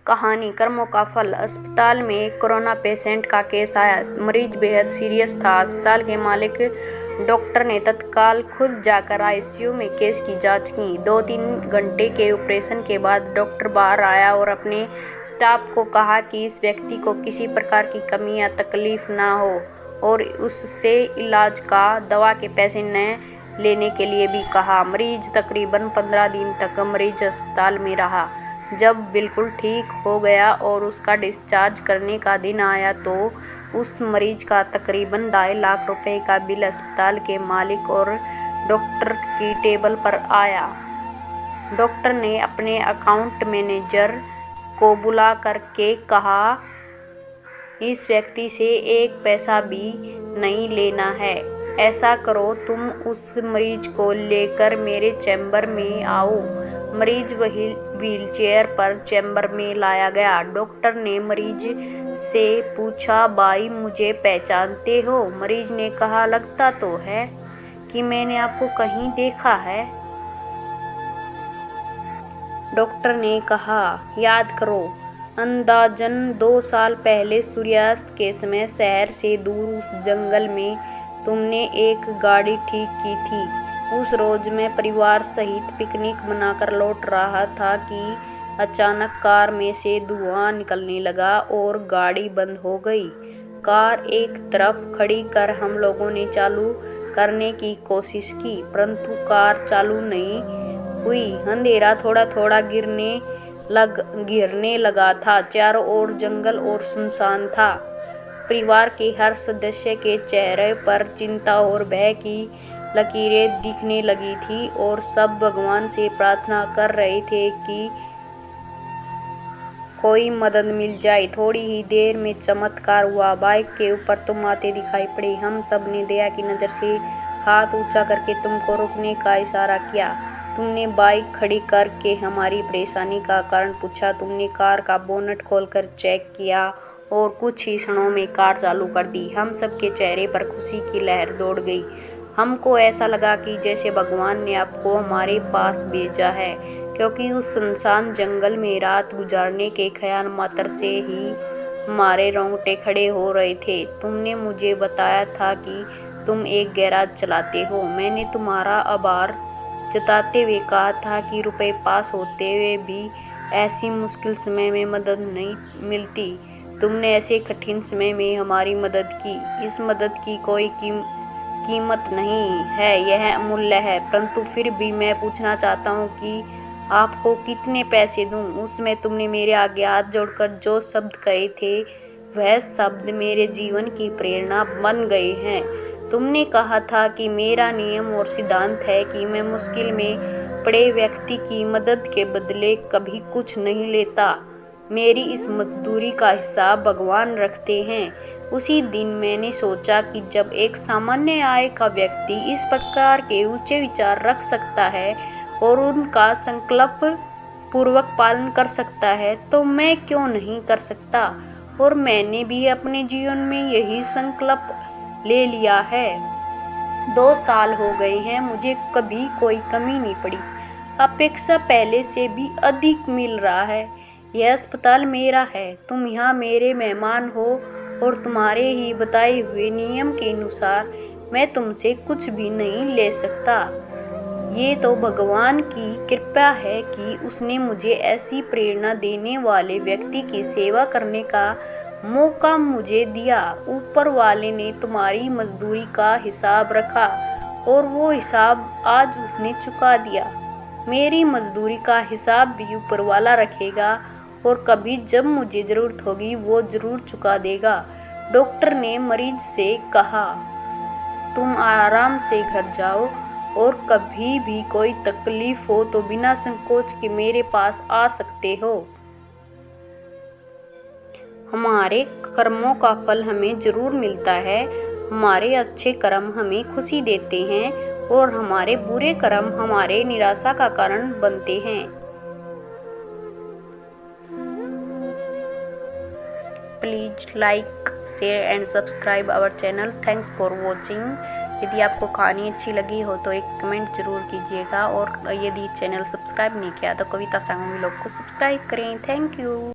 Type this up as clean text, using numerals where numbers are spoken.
कहानी कर्मों का फल। अस्पताल में एक कोरोना पेशेंट का केस आया। मरीज बेहद सीरियस था। अस्पताल के मालिक डॉक्टर ने तत्काल खुद जाकर आईसीयू में केस की जांच की। 2-3 घंटे के ऑपरेशन के बाद डॉक्टर बाहर आया और अपने स्टाफ को कहा कि इस व्यक्ति को किसी प्रकार की कमी या तकलीफ ना हो और उससे इलाज का दवा के पैसे न लेने के लिए भी कहा। मरीज तकरीबन 15 दिन तक मरीज अस्पताल में रहा। जब बिल्कुल ठीक हो गया और उसका डिस्चार्ज करने का दिन आया तो उस मरीज का तकरीबन 2.5 लाख रुपए का बिल अस्पताल के मालिक और डॉक्टर की टेबल पर आया। डॉक्टर ने अपने अकाउंट मैनेजर को बुला करके कहा, इस व्यक्ति से 1 पैसा भी नहीं लेना है। ऐसा करो, तुम उस मरीज को लेकर मेरे चैम्बर में आओ। मरीज वही व्हीलचेयर पर चैम्बर में लाया गया। डॉक्टर ने मरीज से पूछा, भाई मुझे पहचानते हो? मरीज ने कहा, लगता तो है कि मैंने आपको कहीं देखा है। डॉक्टर ने कहा, याद करो, अंदाजन 2 साल पहले सूर्यास्त के समय शहर से दूर उस जंगल में तुमने एक गाड़ी ठीक की थी। उस रोज मैं परिवार सहित पिकनिक मनाकर लौट रहा था कि अचानक कार में से धुआं निकलने लगा और गाड़ी बंद हो गई। कार एक तरफ खड़ी कर हम लोगों ने चालू करने की कोशिश की, परंतु कार चालू नहीं हुई। अंधेरा थोड़ा थोड़ा घिरने लगा था। चारों ओर जंगल और सुनसान था। परिवार के हर सदस्य के चेहरे पर चिंता और भय की लकीरें दिखने लगी थी और सब भगवान से प्रार्थना कर रहे थे कि कोई मदद मिल जाए। थोड़ी ही देर में चमत्कार हुआ। बाइक के ऊपर तुम आते दिखाई पड़े। हम सब ने दया की नज़र से हाथ ऊंचा करके तुमको रुकने का इशारा किया। तुमने बाइक खड़ी करके हमारी परेशानी का कारण पूछा। तुमने कार का बोनट खोलकर चेक किया और कुछ ही क्षणों में कार चालू कर दी। हम सब के चेहरे पर खुशी की लहर दौड़ गई। हमको ऐसा लगा कि जैसे भगवान ने आपको हमारे पास भेजा है, क्योंकि उस सुनसान जंगल में रात गुजारने के ख्याल मात्र से ही हमारे रोंगटे खड़े हो रहे थे। तुमने मुझे बताया था कि तुम एक गैराज चलाते हो। मैंने तुम्हारा आभार जताते हुए कहा था कि रुपए पास होते हुए भी ऐसी मुश्किल समय में मदद नहीं मिलती। तुमने ऐसे कठिन समय में हमारी मदद की। इस मदद की कोई कीमत नहीं है, यह अमूल्य है। परंतु फिर भी मैं पूछना चाहता हूँ कि आपको कितने पैसे दूँ? उसमें तुमने मेरे आगे हाथ जोड़कर जो शब्द कहे थे, वह शब्द मेरे जीवन की प्रेरणा बन गए हैं। तुमने कहा था कि मेरा नियम और सिद्धांत है कि मैं मुश्किल में पड़े व्यक्ति की मदद के बदले कभी कुछ नहीं लेता। मेरी इस मजदूरी का हिसाब भगवान रखते हैं। उसी दिन मैंने सोचा कि जब एक सामान्य आय का व्यक्ति इस प्रकार के ऊंचे विचार रख सकता है और उनका संकल्प पूर्वक पालन कर सकता है, तो मैं क्यों नहीं कर सकता। और मैंने भी अपने जीवन में यही संकल्प ले लिया है। 2 साल हो गए हैं, मुझे कभी कोई कमी नहीं पड़ी। अपेक्षा पहले से भी अधिक मिल रहा है। यह अस्पताल मेरा है। तुम यहाँ मेरे मेहमान हो और तुम्हारे ही बताए हुए नियम के अनुसार मैं तुमसे कुछ भी नहीं ले सकता। ये तो भगवान की कृपा है कि उसने मुझे ऐसी प्रेरणा देने वाले व्यक्ति की सेवा करने का मौका मुझे दिया। ऊपर वाले ने तुम्हारी मजदूरी का हिसाब रखा और वो हिसाब आज उसने चुका दिया। मेरी मजदूरी का हिसाब भी ऊपर वाला रखेगा और कभी जब मुझे ज़रूरत होगी वो ज़रूर चुका देगा। डॉक्टर ने मरीज से कहा, तुम आराम से घर जाओ और कभी भी कोई तकलीफ हो तो बिना संकोच के मेरे पास आ सकते हो। हमारे कर्मों का फल हमें ज़रूर मिलता है। हमारे अच्छे कर्म हमें खुशी देते हैं और हमारे बुरे कर्म हमारे निराशा का कारण बनते हैं। Please like, share and subscribe our channel. Thanks for watching. यदि आपको कहानी अच्छी लगी हो तो एक कमेंट जरूर कीजिएगा और यदि चैनल सब्सक्राइब नहीं किया तो कविता संग व्लॉग को सब्सक्राइब करें। Thank you.